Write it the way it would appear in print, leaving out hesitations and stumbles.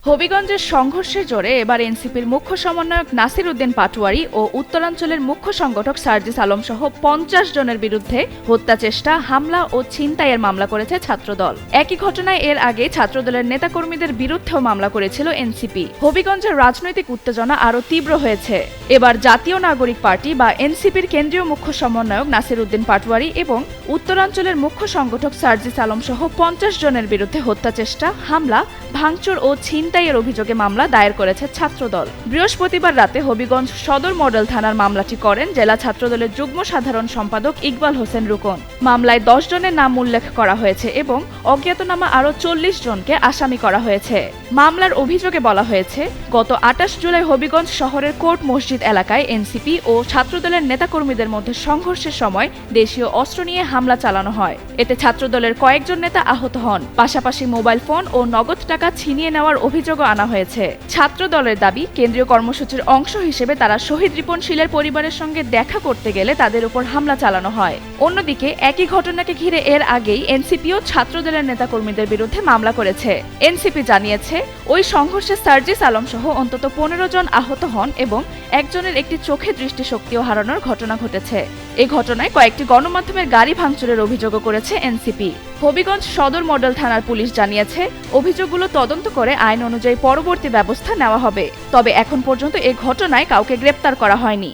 হবিগঞ্জের সংঘর্ষের জোরে এবার এনসিপির মুখ্য সমন্বয়ক নাসির উদ্দিন পাটোয়ারি ও উত্তরাঞ্চলের মুখ্য সংগঠক সার্জিস আলম সহ ৫০ জনের বিরুদ্ধে হত্যাচেষ্টা, হামলা ও ছিনতাইয়ের মামলা করেছে ছাত্রদল। একই ঘটনায় এর আগে ছাত্রদলের নেতাকর্মীদের বিরুদ্ধেও মামলা করেছিল এনসিপি। হবিগঞ্জের রাজনৈতিক উত্তেজনা আরও তীব্র হয়েছে। এবার জাতীয় নাগরিক পার্টি বা এনসিপির কেন্দ্রীয় মুখ্য সমন্বয়ক নাসির উদ্দিন পাটোয়ারি এবং উত্তরাঞ্চলের মুখ্য সংগঠক সার্জিস আলম সহ ৫০ জনের বিরুদ্ধে হত্যাচেষ্টা, হামলা, ভাঙচুর ও ছিনতাইয়ের অভিযোগে মামলা দায়ের করেছে ছাত্রদল। বৃহস্পতিবার রাতে হবিগঞ্জ সদর মডেল থানার মামলাটি করেন জেলা ছাত্রদলের যুগ্ম সাধারণ সম্পাদক ইকবাল হোসেন রুকন। মামলায় ১০ জনের নাম উল্লেখ করা হয়েছে এবং অজ্ঞাতনামা আরও ৪০ জনকে আসামি করা হয়েছে। মামলার অভিযোগে বলা হয়েছে, গত ২৮ জুলাই হবিগঞ্জ শহরের কোর্ট মসজিদ এলাকায় এনসিপি ও ছাত্রদলের নেতাকর্মীদের মধ্যে সংঘর্ষের সময় দেশীয় অস্ত্র নিয়ে হামলা চালানো হয়। এতে ছাত্রদলের কয়েকজন নেতা আহত হন। পাশাপাশি মোবাইল ফোন ও নগদ টাকা ছিনিয়ে নেওয়ার অভিযোগও আনা হয়েছে। ছাত্র দলের দাবি, কেন্দ্রীয় কর্মসূচির অংশ হিসেবে তারা শহীদ রিপন শীলের পরিবারের সঙ্গে দেখা করতে গেলে তাদের উপর হামলা চালানো হয়। অন্যদিকে একই ঘটনাকে ঘিরে এর আগেই এনসিপিও ছাত্র দলের নেতাকর্মীদের বিরুদ্ধে মামলা করেছে। এনসিপি জানিয়েছে, ওই সংঘর্ষে সার্জিস আলম সহ অন্তত ১৫ জন আহত হন এবং একজনের একটি চোখে দৃষ্টিশক্তিও হারানোর ঘটনা ঘটেছে। এই ঘটনায় কয়েকটি গণমাধ্যমের গাড়ি ভাঙচুরের অভিযোগও করেছে এনসিপি। হবিগঞ্জ সদর মডেল থানার পুলিশ জানিয়েছে, অভিযোগগুলো তদন্ত করে আইন অনুযায়ী পরবর্তী ব্যবস্থা নেওয়া হবে। তবে এখন পর্যন্ত এ ঘটনায় কাউকে গ্রেপ্তার করা হয়নি।